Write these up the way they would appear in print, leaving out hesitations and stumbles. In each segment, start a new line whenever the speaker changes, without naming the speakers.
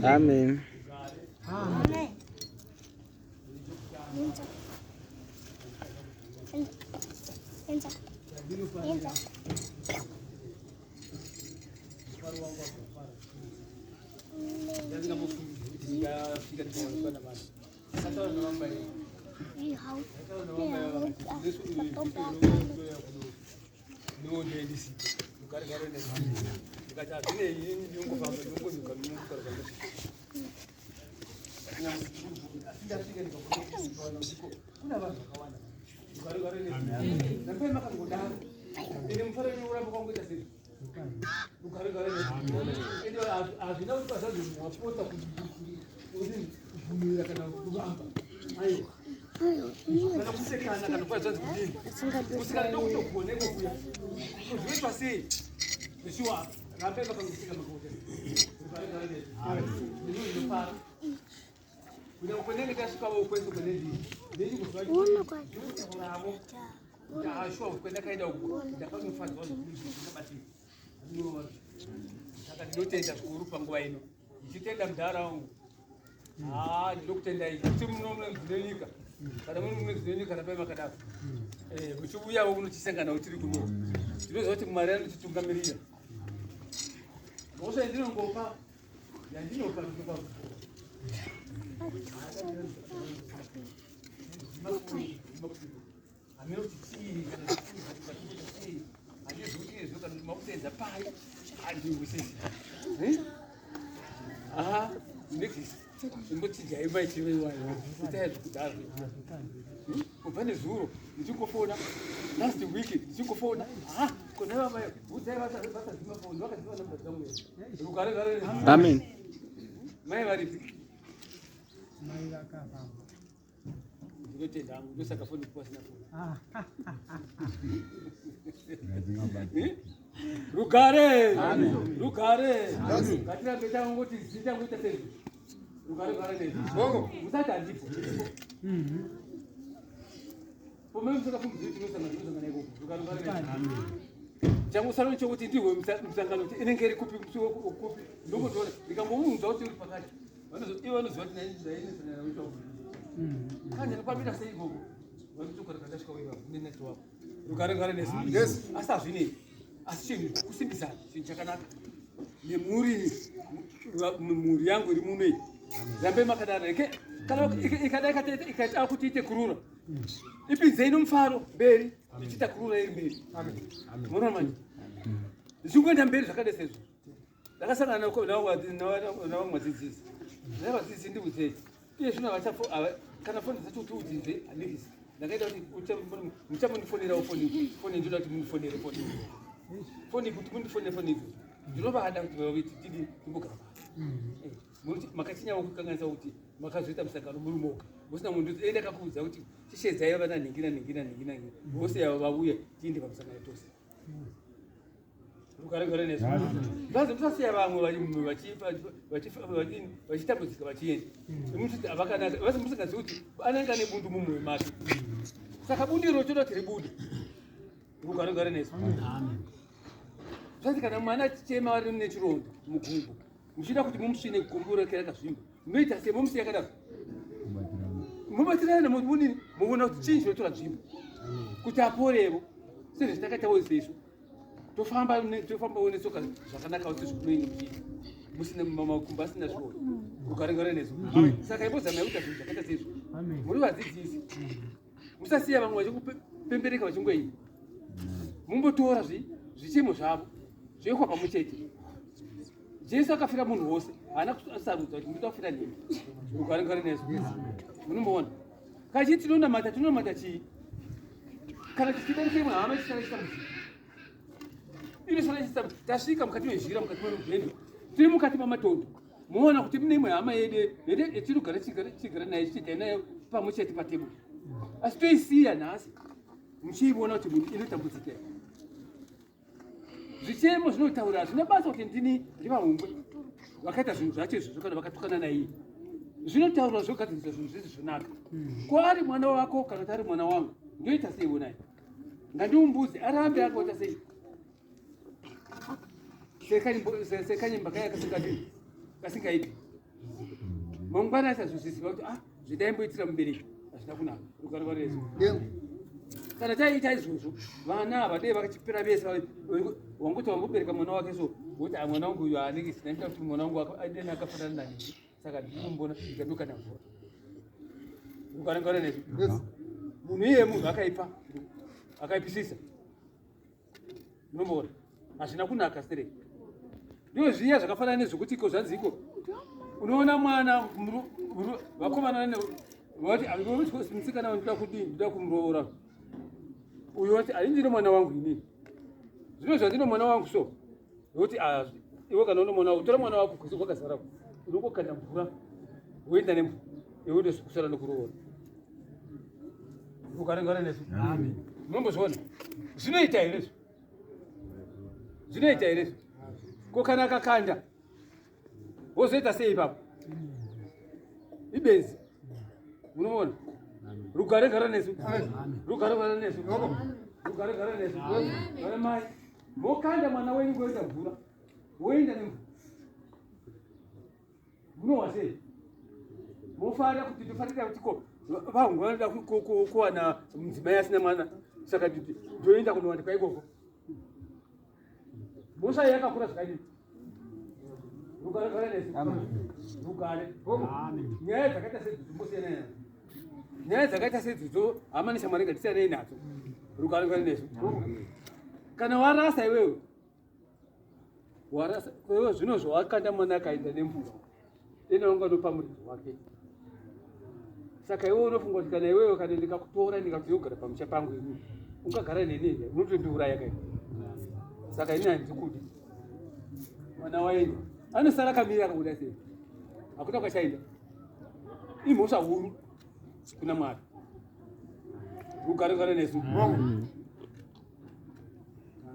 Amen. Amen.
Rugare, rugare. Katika beta ngoti sita ngoti tena. Rugare ne. Bongo, mtaka ndipo. Pombe mtaka kumziti mtaka na nego. Rugare ne. Jangu saloni chokuti ndiwe msangano inengeri kupi kupi. Ndoko tole. Nikamwomba uti pakati. Iwe nzoti na ndio na wito. Kanya kwa bila sasa hivyo. Watu kwa kandashika wewe nini tu hapo. Rugare ne. Yes. Asa vini. Asini kusimbisa sinchakanaka nemuri yangu iri muno zambe makadara ke kana ikadaka ikata kuti ite kurura ipinze ino mfaro beri ichita kurura iri mberi amen mona manje zingwenda mberi zvakadesezo ndakasangana na mwadzidzisi navadzidzisi ndikuti iye zvino vachafo kana foni dzacho kuti udzidze andikisi ndakaita kuti muchamunifonerawo foni ndoda kuti munifonere foni kuti mundifonere foni idzi ndinovada kuti vaviti tidi timbogara makachinyawo kukanganisa kuti makazoita musangano murumoka musina munhu ende akakuudza kuti tishedzai vana ningina vose ava vauya tiende pamusangano tose rukarengare nesu vazi musasiya vamwe vachitambudzika vachienda vasi musingazivi kuti anenge ane bundu mumwe make saka bundiro choda kuti ribude rukarengare nesu zvati kana mwana chichema ari nechirondo mugumbo muchida kuti mumusvine kugombora kerakazvimba munoita sei momusiya kadaro mubatirana munini muona kuti chii chinotora nzvimbo kuti aporevo sezvo takaitawo izvezvo tofamba netsoka zvakanaka kuti zvikunoini muchii musina makumba asina zvirondo ukarengara nezvo saka imbozamai kuita zvinhu zvakaita sezvo muri vadzidzisi musasiya vamwe vachikupembereka vachingoini mumbotora zvichemo zvavo zvoikwa pamwe chete. Jesu akafira munhu wose haana kusarudza kuti ndinoda kufira nemi ukarengare nezvo munomboona kazhinji tinonamata chii kana tichida nekemwe hama chisara chitambudziko inosara chitambudziko tasvika mukati mezhira mukati memugendo tiri mukati mamatondo moona kuti mune imwe hama yedu yetinogara chigara naye tichiita nayo pamwe chete pateburi asi toisiya nhasi muchiiona kuti munhu inotambudzika zvichemo zvinotaura zvina basa kuti ndini ndivahumbwe vakaita zvinhu zvacho izvozvo kana vakatukana naiye zvinotaura zvogadzirisa zvinhu zvizvi zvonaka ko ari mwana wako kana kuti ari mwana wangu ndoita sei wonaye ngandiumbuze arambe akaita sei sekanyimba kaya kasingaiti mangwana asazozisiva kuti zvidaimboitira mubereki hazvina kunaka rugarwa resu kana taita izvozvo vana havadei vakachipira vese wanguti wambobereka mwana wake so kuti mwana wangu uyu anenge zinaita kuti mwana wangu adeni akafanana nani saka ndinombona ikaduka namvura rugarwa resu munhu iye munhu akaipisisa munombona hazvina kunaka stereki ndizvo zviya zvakafanana nezvokuti iko zvanziko unoona mwana vakomana vati musikana ndinoda kudini ndinoda kumuroora uyu wati handindine mwana wangu inini zvino zvandino mwana wangu so nokuti iwe kana uno mwana wangu tora mwana wako kuzi kwakazarako unongokanda mvura woenda nemvura iwe ndokusara nokuroora ukarengana nesu unombozviona zvinoita here zvinoita here ko kana akakanda wozoita sei ipapo ibezi unoona rugaregara nesu rugaregara nesu rugaregara nesu vana mai mokanda mwana wenyu kuenda mvura woenda nemvura munowa sei mofarira kuti tofarira kuti ko vangu vanoda kuwana mudzimai asina mwana saka ndoenda kunowanikwa ikoko mosai yakakura zvakadii rugaregara nesu rugare nyaya dzakaita sedzidzo mbosiyana nyaya dzakaita sedzidzo hamani shamwari ngatisiyanei nadzo rugaregara nesu kana warasa iwewe warasa iwewe zvino zvawakanda mwana akaenda nemvura ena unganopa muridzi wake saka iwewe unofunga kuti kana iwewe kana ndikakutora ndikati yogara pamusha pangu ini ungagara neni unotondiuraya kai saka ini handikudi mwana waenda anosara akamira akabuda sei hakuta kwachaenda imhosva huru kuna Mwari rugaregara nesu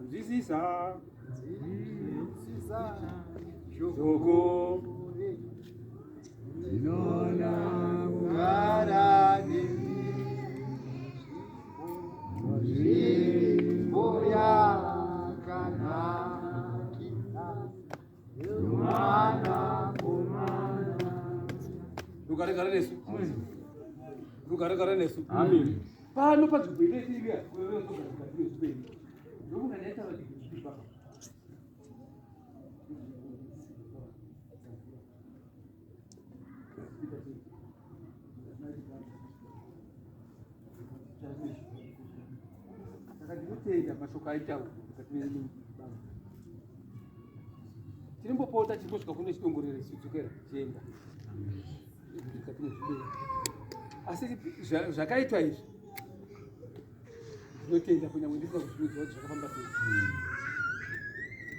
nzwisisa shoko
Nona kugara nzvimbo yakanakira mwana
rugaregara nesu rugaregara nesu amen pano padzibwedetiria ndokunganeta vadiipa saka ndinotenda mashoko aitaura mukati tirimbopota timbosvika kune chidongorero chidzokera chienda asi zvakaitwa izvi ndinotenda kunyange ndisina kuzviudzwa kuti zvakafamba sei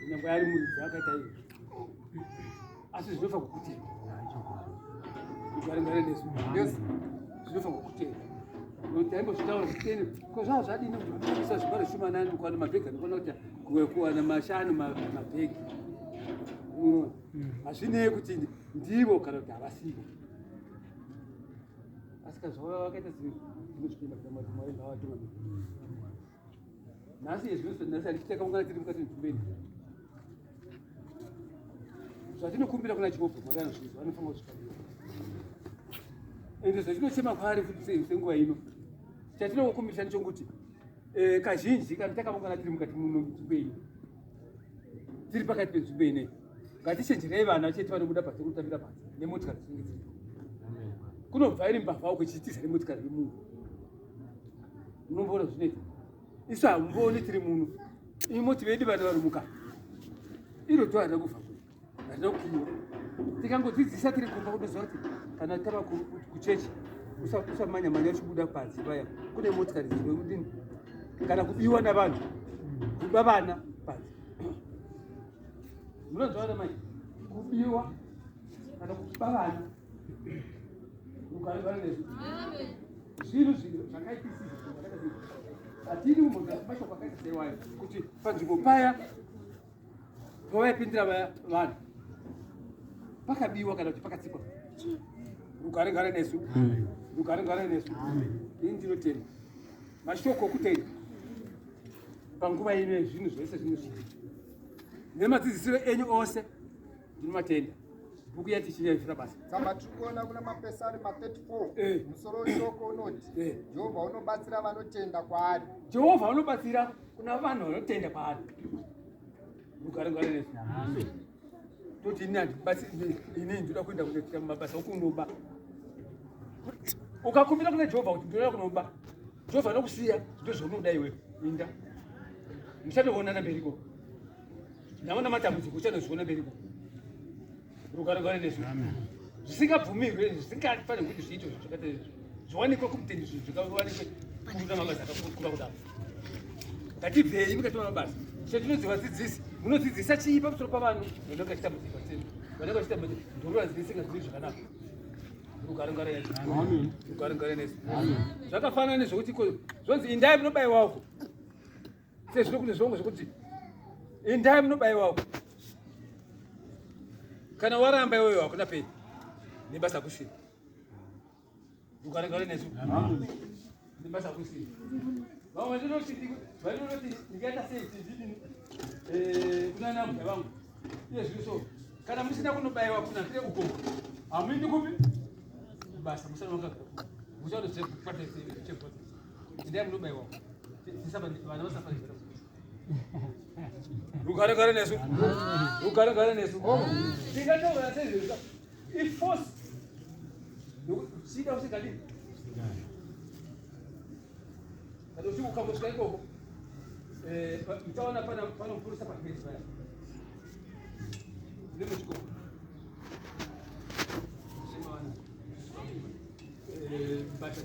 kunyange ari muridzi akaita izvi asi zvinofa kukutenda kugarengare nesu zvinofa kukutenda nokuti aimbozvitaura zvitene ko zvava zvadini kuisa zvibaro shumanani kwana mabhegi anokona kuti kuwana mashanu mabhegi hazvinei kuti ndivo kana kuti havasivo asika zvava vakaita zvinozvipinda kuti Mwari ngavatonga nhasi nhasi handitakaungana tiri mukati mepfumbeni zvatinokumbira kuna Jehovha Mwari anozvizwa anofanira kuzvikadiwa ende zvachinochema kwaari futi senguva ino chatinokumbirisa nechonguti kazhinji kana takaungana tiri mukati muno menzvimbo ino tiri pakati penzvimbo inei ngatichenjerei vana chete vanobuda pasi kutambira pasi nemotikari dzinenge dziripo kunobva iri mbavha kuchitiza nemotikari yemunhu munomboona zvinoita isu hamumboni tiri muno imoti vedu vana varomuka iro to hada kufa handina kukiiwa tikangodzidzisa tiri kumba kunoziva kuti kana tava kuchechi usamanya-manya uchibuda panzi paya kune motikari dzinodini kana kubiwa navanhu kuba vana panzi munonzwa mai kubiwa kana kuba vana rugaregara nesu zvinhu zvakaitisisa hatiri mashoko akaita seiwayo kuti panzvimbo paya pavaipindira vanhu pakabiwa kana kuti pakatsikwa rugaregara nesu rugaregara nesu ini ndinotenda mashoko okutenda panguva ino zvinhu zvese zvinosvika nemadzidzisiro enyu ose ndinomatenda. Bhuku yatichinya ifira basa.
Saka tikuona kuna mapesa ari ma34 musoro weshoko unoti Jehovha unobatsira vanotenda kwaari.
Jehovha unobatsira kuna vanhu vanotenda kwaari. Mugarangare nesu. Amen. Toti ini ndoda kuenda kuita mabasa okunoba. Ukakumbira kuna Jehovha kuti ndoda kunoba. Jehovha anokusiya ndozvaunoda iwe. Inda. Muchanoonana mberiko. Naona matambudziko uchanozviona mberiko. Mugarangare nesu. Amen. Zvisingabvumirwe zvisingafanirwi kuti zviitwe zvakati zviwanikwe kumutendi zvikawanikwe kuita mabasa akakura kudaro. Ngatibvei mukati mabasa. Chetinoziva dzidzisi munodzidzisa chii pamusoro pavanhu vanenge vachitambudzika vanenge vachitambudzika ndorora dzisingazivi zvakanaka. Mugarangare nesu. Amen. Mugarangare nesu. Amen. Zvakafanana nezvokuti zvonzi indai munobayiwako. Sezvino kune zvongo zvokuti indai munobayiwako. Kana waramba iwewe hakuna pei nebasa kusvika. Mugarangare nesu. Amen. Nebasa kusvika. Vamwe vanoti ndingaita sei kuti kuna nambuya vangu iye zviriso kana musina kunobayiwa kuna ndire ukongo hamuindi kupi basa musanonga muchanokwata chepoti indai munobayiwa vana vasafanira. Mugarangare nesu. Mugarangare nesu. Ndingataura seizvozvo iforce sida usingadini kana uchiukambosvika ikoko mutaona pana mupurisa pageti paya nemuchikoko basa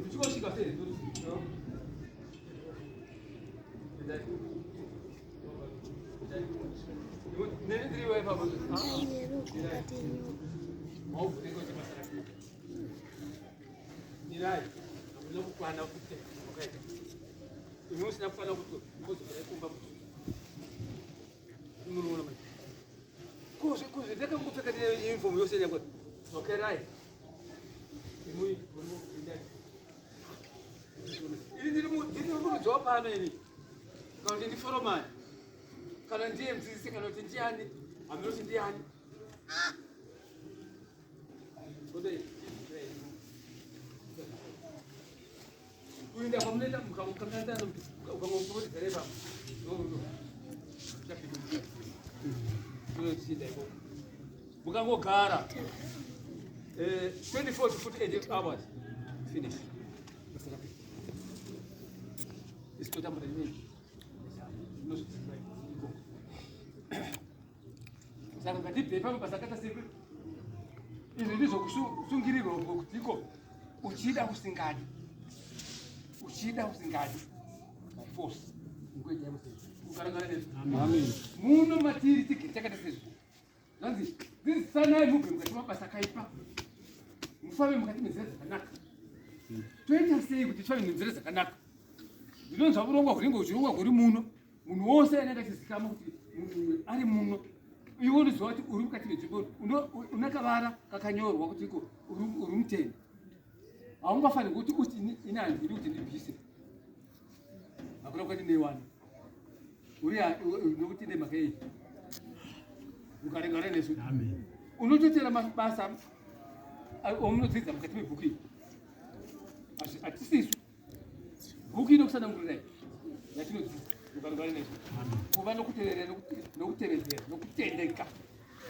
muchikosvika sei nenendiriwa ipapo mirai unokukwana kuti wakaita imwe usina kukwana kuti kozaikumba kuti unoona mai kuzi ndakangopfeka uniform yose yako okerai imwe ndiri murudzwa pano ini kana kuti ndiforomani kana ndiye mudzidzisi kana kuti ndiani hamunoti ndiani kuinda kwamunoita mukamukangandana ukamongoti dhereva mukangogara 24 to 48 hours finish. Isitotambura nini saka ngatibve pamabasa akaita sei izvi ndizvo kusungirirwa kutiko uchida usingadi by force ngoita mugarangare nesu. Amen. Muno matiri takaita sezvo zvanzi dzidzisanai mubve mukati mabasa akaipa mufambe mukati menzira dzakanaka. Toita sei kuti tifambe menzira dzakanaka? Ndinonzwa urongwa huringe huchirongwa huri muno munhu wose anenge achizikama kuti munhu ari muno iwe unoziva kuti uri mukati menzvimbo una kavara kakanyorwa kuti uri mutendi. Haungafanirwi kuti uti ini handiri kuti ndibvise hakuna kwati neiwana uri nokuti nemhaka iyi. Mugarangare nesu. Unototera mabasa omunodzidza mukati mebhuku iyi hatisisu bhuku inokusanangurirai yatinodzidza. Mugarangare nesu. Kuva nokuteerera nokutevedzera nokutendeka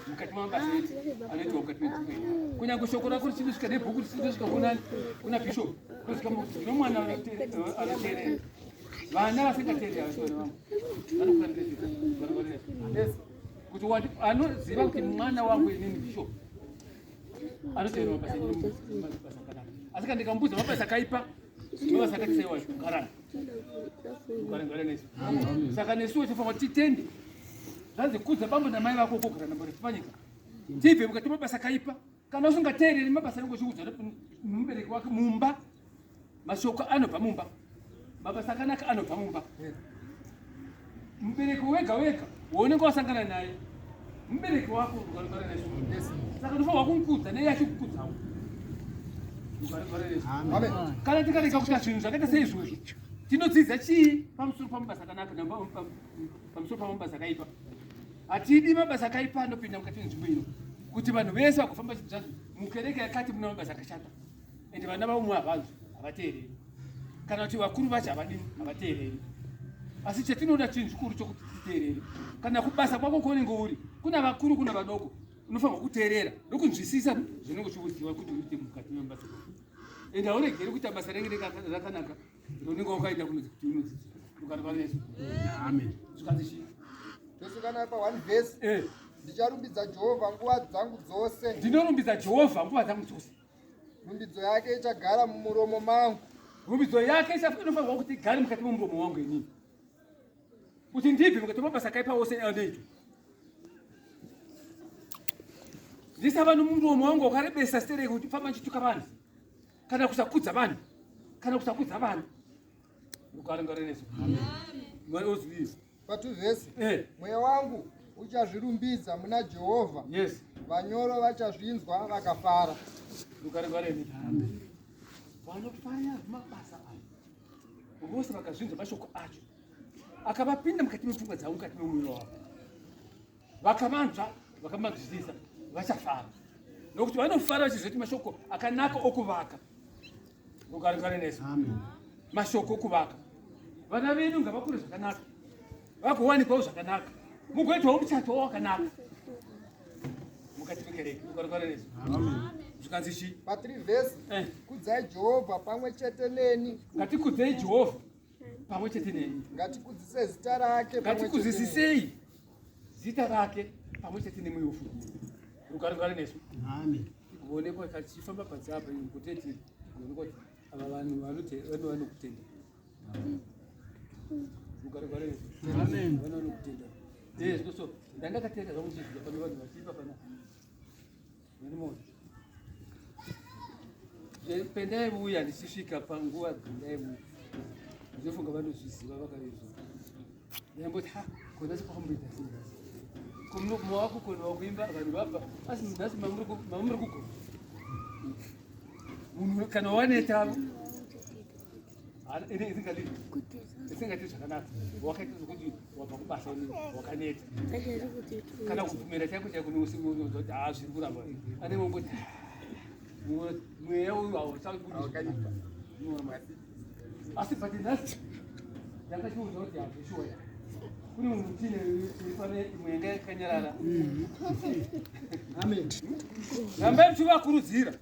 mukati mamabasa edu anoitwa mukati mebhuku iyi. Kunyange shoko rako richinosvika nebhuku richinosvika kuna bishop kusvika nomwana anoteerera vana vasingateerera vasona vangu vanokulandirezvira kuti anoziva kuti mwana wangu inini bishop anoteerera mabasa akanaka. Asi kana ndikamubudza mabasa akaipa mabasa akati saiwa kugarana. Mugarangare nesu. Saka nesuwo tofanira kuti titende zvanzi kudza bambo namai vako kogara nambari panyika tibve mukati mabasa akaipa. Kana usingateereri mabasa anenge uchiudzwa nomubereki wake mumba mashoko anobva mumba mabasa akanaka anobva mumba. Mubereki wega waunenge wasangana naye mubereki wako. Mugarangare nesu. Saka unofanirwa kumukudza neye achikukudzawo. Mugarangare nesu. Kana tikarega kuita zvinhu zvakaita seizvozvo tinodzidza chii pamusoro pamabasa akanaka pamusoro pamabasa akaipa? Hatidi mabasa akaipa anopinda mukati menzvimbo ino kuti vanhu vese vagofamba chinhu zvazvo mukereke yakati muna mabasa akashata ende vana vamwe havanzwi havateereri kana kuti vakuru vacho havateereri. Asi chetinoda chinhu chikuru chokuti titeerere. Kana kubasa kwako kwaunenge uri kuna vakuru kuna vadoko unofanirwa kuteerera nokunzwisisa zvinenge zvichiudziwa kuti uite mukati memabasa ako. Ende hauregeri kuita basa rinenge rakanaka unenge wakaita kunoti kuti unodzidzira. Ukarwara Yesu. Amen. Zvikanzi chii?
Tosvikana pa 1 verse. Ndicharumbidza Jehovha nguva dzangu dzose.
Ndinorumbidza Jehovha nguva dzangu dzose.
Rumbidzo yake ichagara mumuromo mangu.
Rumbidzo yake inofanirwa kuti igare mukati memuromo wangu inini. Kuti ndibve mukati memabasa akaipa ose anoita. Ndisava nomuromo wangu wakarebesa stereki kuti famba nchituka vanhu kana kusakudza vanhu kana kusakudza vanhu. Ukaringana nesu. Mwari ozviziva.
Pa 2 verse. Mweya wangu uchazvirumbidza muna Jehovha.
Yes.
Vanyoro vachazvinzwa vakafara.
Ukaringana nesu. Amen. Vanofarira mabasa ayo. Vose vakazvinzwa mashoko acho. Akavapinda mukati mepfungwa dzavo mukati memwoyo wavo. Vakavanzwa vakamanzwisisa vachafara. Nokuti vanofara vachizoti mashoko akanaka okuvaka. Ukaringana nesu. Amen. Mashoko okuvaka. Vana vedu ngavakure zvakanaka. Vagowanikwawo zvakanaka. Mugoitawo muchato wakanaka. Mukati mekereke. Ukaringana nesu. Amen. Zvikanzi chii?
Pa 3 verse. Kudzai Jehovha pamwe chete neni.
Ngatikudzei Jehovha pamwe chete neni.
Ngatikudzise zita rake
pamwe chete. Ngatikudzisisei zita rake pamwe chete nemweyo ufu. Ukaringana nesu. Amen. Kuonekwa kachifamba padzapa kuteti kuti ava vanhu vanokutenda. Ukaringana nesu. Amen. Vanokutenda. Zvinoso ndandakatenda zvangu chizvida pane vanhu vachipa pana. Ndinoona. Pendaiuya ndichisvika panguva dzandaiuya ndofunga vanozviziva vakavezva. Ndaimboti kona sekwamboita sei kumawako kona wakuimba vanhu vabva asi nhasi mamuri kugona. Munhu kana wanetavo isingati zvakanaka wakaita zvokuti wabva kubasa wakaneta kana kubvumira chako chako nousimunoza kuti zviri kuramba ane mongoti mweya uyu hausakudikaipa asi bati nhasi ndakachiudza kuti hazvishoya kune munhu tine pane mwenga yakanyarara. Amen. Rambai muchivakurudzira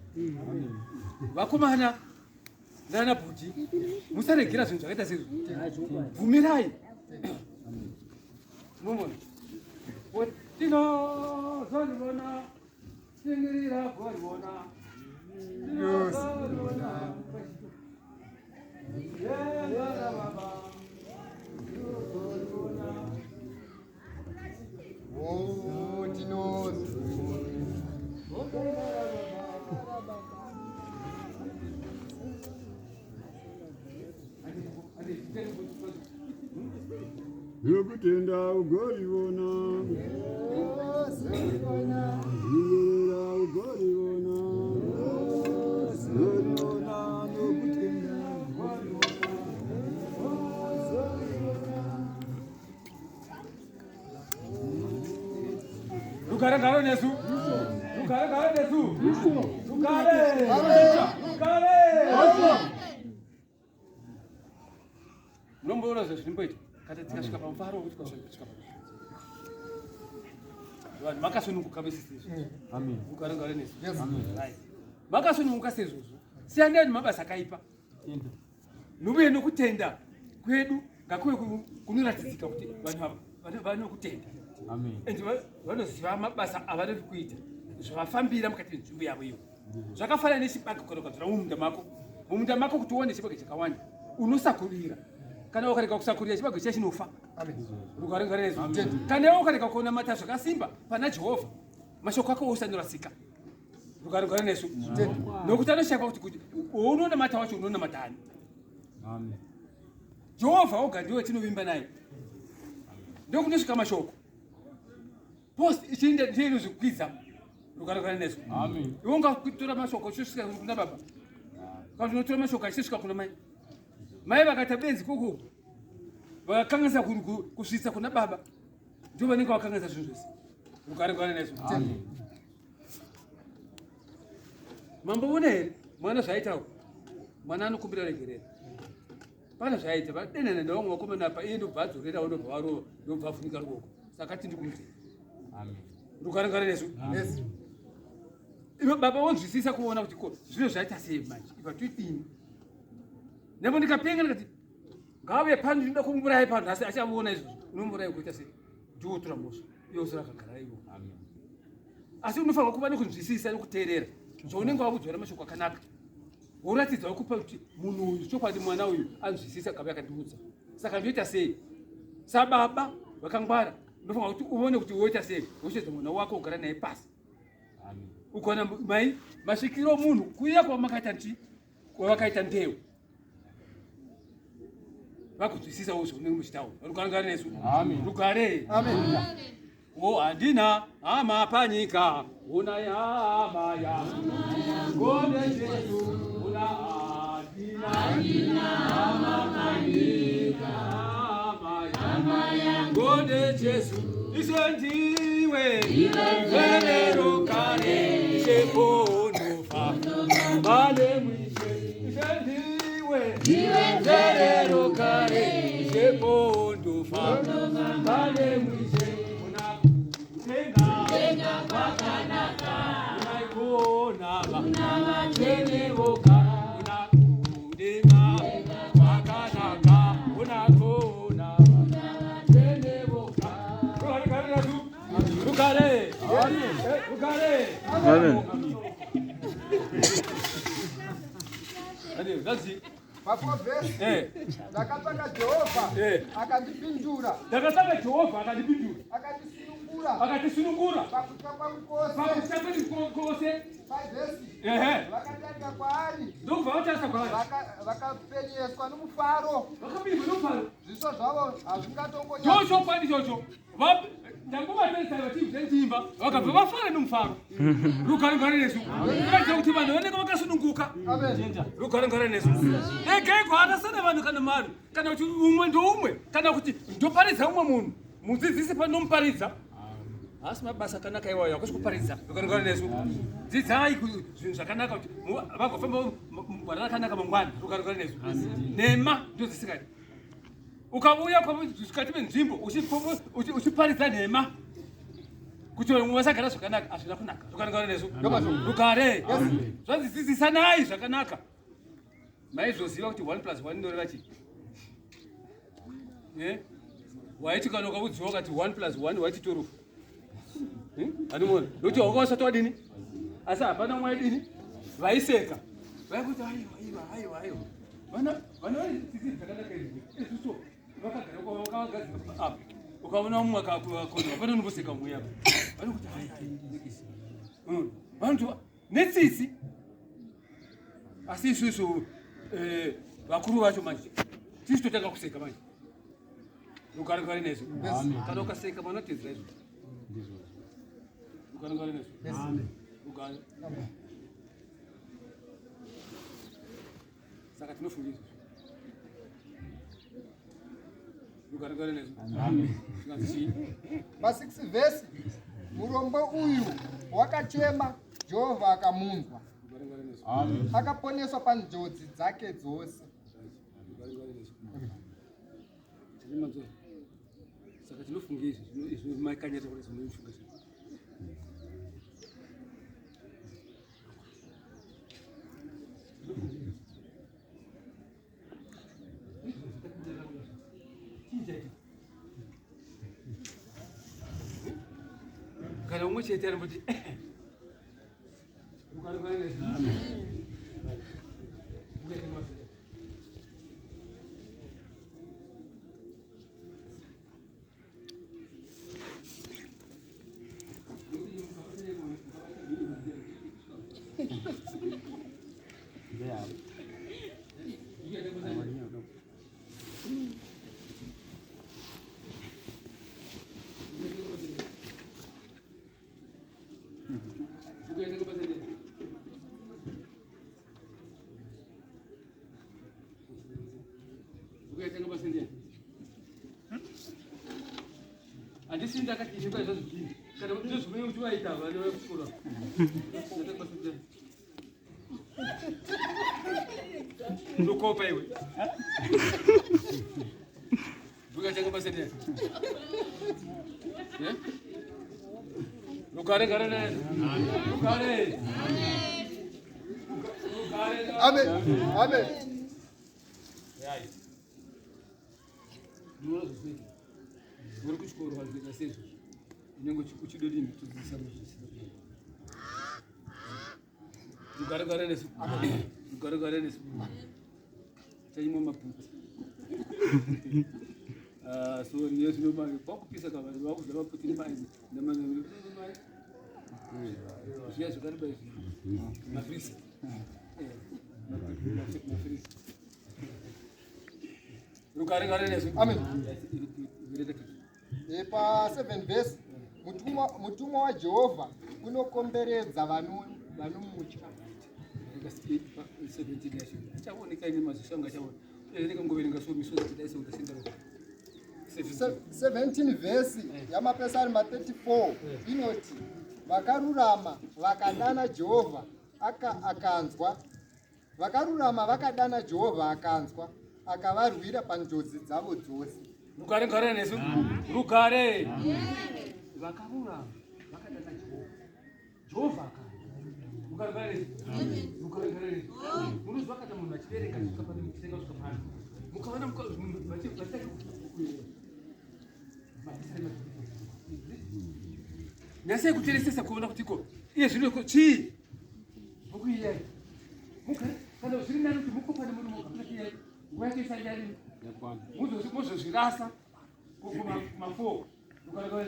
vakomana nana bhuti musaregera zvinhu zvakaita sezvo. Bvumirai. Nomona tinozorivona singirira gorivona.
Yokutenda ugorivona. Yera ugorivona. Gorivona nokutenda.
Lugaragaro nesu. Lugaragaro nesu. Lugare. Lugare. Nomboona zvazvirimboita. Kati tikasvika pamufaro wekuti kwazvasvika vanhu makasununguka vesizvo. Amen. Ukarangara nesu. Amen. Makasununguka sezvozvo siyanai nemabasa akaipa. Nubuye nokutenda kwedu ngakuve kunoratidzika kuti vanhu vanokutenda. Amen. Ende vanoziva mabasa avanenge kuita zvavafambira mukati menzvimbo yavo iyo. Zvakafanana nechibage kana ukadzora mumunda mako. Mumunda mako kuti uone chibage chakawanda unosakurira. Kana ukareka kusakurira chibage chiya chinofa. Amen. Ukarangara nesu. Kana iwe ukareka kunamata zvakasimba pana Jehovha mashoko ako usanorasika. Ukarangara nesu. Nokuti anoshaka kuti unonamata wacho unonamata hani. Amen. Jehovha oga ndiwe tinovimba naye. Ndokunosvika mashoko. Post ichienda ndiro zvikukwidza. Ukarangara nesu. Amen. Iwe ungatora mashoko uchisvika kuna baba. Kana unotora mashoko uchisvika kuna mai. mai vakatabenzi kuku vakakangasa kusvitsa kuna baba ndio vanenge vakangasa zvinhu zvese rukaringana nezvo mamboona here mwana zvaitawo mwana anokumbira regerera pana zvaita vadenana ndavamwe vakomana apa iye ndobva adzorerawo ndobva varova ndobva afunika ruoko saka tindi kumutei rukaringana nezvo iwe baba wonzwisisa kuona kuti ko zvino zvaita sei manje iva toidini nebo ndikapenga ndikati ngave pano ndinoda kumuurayi pano asi achamuona izvozvo unomuurayi kuita sei ndiwotora mhosva iyose rakagara ivo asi unofanirwa kuva nekunzwisisa nokuteerera zvaunenge wabudzwa mashoko akanaka woratidza wekupa kuti munhu uyu chokwadi mwana uyu anzwisisa kave akandiudza saka ndoita sei sababa vakangwara unofanirwa kuti uone kuti woita sei wochedza mwana wako ugara naye pasi ukona mai masvikiro munhu kuya kwamakaita nti kwavakaita ndeu vakunzwisisa wo zvaunenge muchitaura rukarangana nesu rugare o handina hama panyika unai hama yangu ngode Jesu una handina hama panyika hama yangu ngode Jesu ise ndiwe verero kare ise pondofa bale mwishe ise ndiwe verero kare ise pondofa bale mwishe
Paprofesi ndakatsvaka Jehovha akandipindura
akatisunungura
pakutya kwangu kose vakatanga kwaari vakapenyeswa nomufaro zviso zvavo hazvingatongochokwadi
chocho ndanguvateisai vachibvenzimba vakabva vafara nomufaro rukarangana nesu kuratidza kuti vanhu vanenge vakasununguka rukarangana nesu egai kwaanasana vanhu kana mari kana kuti umwe ndoumwe kana kuti ndoparidza umwe munhu mudzidzisi panomuparidza asi mabasa akanaka iwayo hakusi kuparidza rukarangana nesu dzidzai zvinhu zvakanaka kuti vagofamba mugwara rakanaka mangwana rukarangana nesu nema ndo dzisikati ukauya kwazvikati menzvimbo uchiparidza nhema kuti vamwe vasagara zvakanaka hazvina kunaka rukarangana nesu rukare zvanzidzidzisanai zvakanaka maizoziva kuti 1+1 noreva chii waiti kana ukaudziwa ukati 1+1 waiti 12 hanimona nokuti wakawasati wadini asi hapana mwe dini vaiseka vaikuti aiwa vana vaitsitsi dzakanaka izvi vakagara vakagadzira apa ukaona umwe akakona hapana unomboseka mweya vanokuti vantu netsitsi asi isusu vakuru vacho manje tisi totanga kuseka manje rukarangana nesu kana ukaseka manotedzera izvo rukarangana nesu rugare saka tinofunga izvozvo rukarangana nesu
ma6 vhesi murombo uyu wakachema Jehovha akamunzwa akaponeswa panjodzi dzake dzose
saka tinofunga izvi makanyata kuti zvinoifunga kana umwe chete anomboti masendia. Andisi ndakati chikwa izvo zvini. Kana kuti zvimwe uchiwaita vana vekukura. Ndakati masendia. Ndokopa iwe. Buka changa masendia. Lukare garane. Lukare.
Amen. Amen.
Yai. Nora zvizvi. Uri kuchikoro hazvika sezvo. Inenge uchidodini kudzidzisa muzvisi. Lukare garane. Lukare garane. Chaimwe maputi. So yes no man pakupisa kava vakuza vaputi nemaizi nemanya yes ukari bai mafrisi mafrisi lukare ngare nesu
Amen. Pa 7 verse mutumwa wa Jehovha unokomberedza vanomutya.
17 yacho chaoneka ine mazishanga chaona ndikangoverenga so misozi kudaisa utasinda
17 verse yamapesari ma 34 inoti vakarurama vakadana Jehovha akanzwa, vakarurama vakadana Jehovha akanzwa akavarwira panjodzi dzavo dzose.
Lukare ngare nesu lukare vakarurama vakadana Jehovha lukare ngare nesu lukare ngare nesu munozwa kana munhu achivereka zvikapana muchisenga zvikapana mukaona bataka nyasai kuteresesa kuona kutiko iye zvino chii mukuyai kana zviri nani kuti mukopa nemunhu mukapinakiyai nguva yake isati yarimo muzozvirasa kumafo ukarekaaa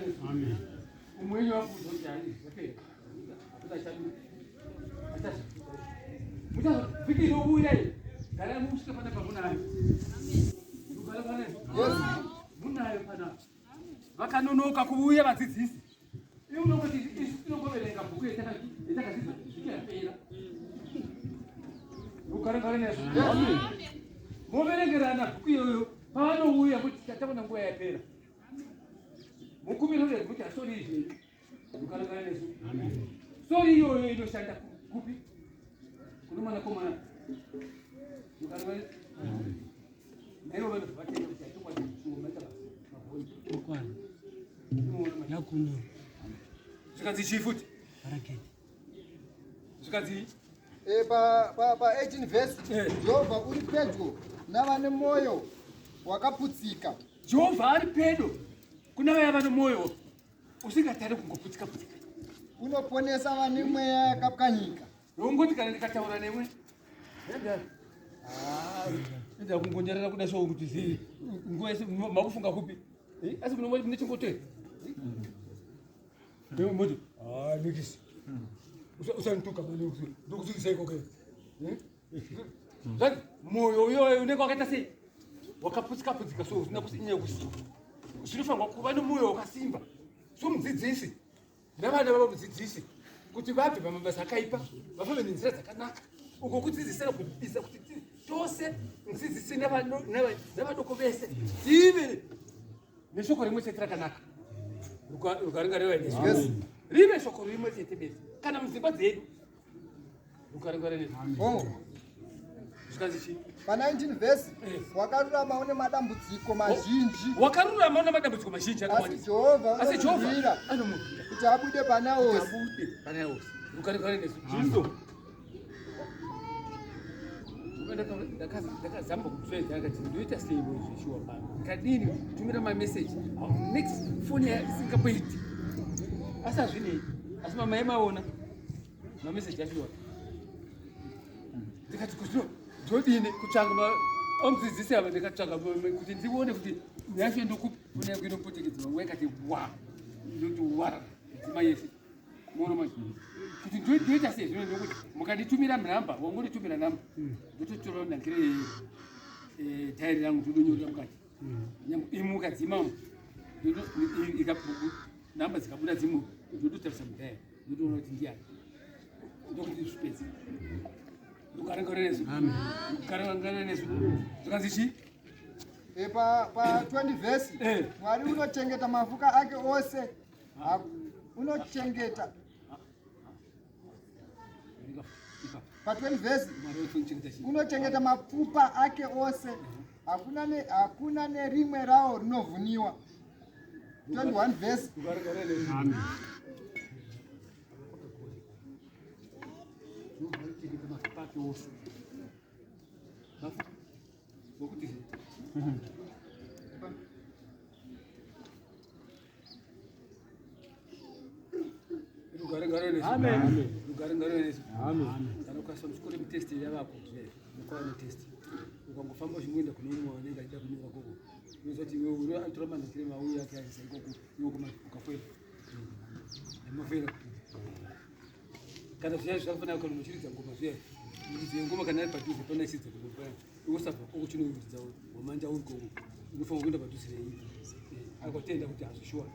umwenyu wafuza kuti hai zvapera vhiki inouya garai musvika panapa munayo munayo panapa vakanonoka kuuya vadzidzisi unongoti inongoverenga bhuku yetakadzidza zviki yapera ukarekare nezvo moverengerana bhuku iyoyo pavanouya kuti tataona nguva yapera mukumiro rekuti hasori izveni ukarekare nezvo sori iyoyo inoshanda kupi kuno mwanakomana ukarekare naivo vanhu vatenda kuti
Yakuno.
Zvikadzi chii futi? Zvikadzi?
Pa 18 verse Jehovha uri pedyo navane moyo wakaputsika.
Jehovha ari pedo kuna vaya vane moyo usingatari kungoputsika putsika.
Unoponesa vane mweya yakapwanyika.
Ungoti kana ndikataura nemwe. Ndida kungonyerera kuda sho kuti zii nguva yese makufunga kupi? Asi munomwe ndichingote. Ndio mmoja. Nikisi. Usanituka mali ndikudzisa iko ke. Zaki moyo uyo unenge wakaita sei? Wakaputsika putsika so usina kusinya kusi. Usinofanga kuva nomoyo wakasimba. So mudzidzisi. Navana vamudzidzisi kuti vabve pamabasa akaipa vafambe nenzira dzakanaka. Uko kudzidzisira kubvisa kuti tose mudzidzisi navadoko vese tive neshoko rimwe chete rakanaka. Ukaringarewa nesu. Rive shoko rimwe chete bese. Kana mudzimba dzedu. Ukaringare nesu. Zvikadzi chii?
Pa 19 verse wakarurama une madambudziko mazhinji.
Wakarurama une madambudziko mazhinji
Asi Jehovha
anomubvira
kuti abude pana ose.
Abude pana ose. Ukaringare nesu. Kristo. Ndakazamba kufedza akati ndoita sei zvishuwa pano kadini kutumira mameseji next phone isingapoiti asi hazvinei asi mamai maona mameseji ashuwa ndikati kuti ndodini kutsvanga omudzidzisi ava ndikatsvaga kuti ndione kuti yacho ndokupi fone yangu inopotekedzwa nguva ikati wa ndoti wara dzima yese mono manje kuti ndoita sei zvino ndokuti mukanditumira namba wangonditumira namba ndototora ndangire tairi rangu ndodonyora mukati imukadzimamo namba dzikabuda dzimwe ndototarisa mudhaya ndotoona kuti ndiani ndokuti zvipedzi ukarangarira nesu ukarangarira nesu zvakanzi chii
pa 20 verse Mwari unochengeta mafuka ake ose unochengeta pa 20 verse unochengeta mapfupa ake ose hakuna nerimwe rawo rinovhuniwa 21 verse
Amen.
ukangofamba uchimboenda kunoumwe wanenge achida kunyura koko unozoti iwe uri atora manhukire mauya ake aisa ikoko iwe ukafera nemafera kana zviya zvakafanira kana muchiridza ngoma zviya muridzi wengoma kana ari padhuze panaisidza kungopaya iwosabva koko chinoiridza wamanja uri koko unofanira kuenda padhuze reiyi akatenda kuti hazvishuwa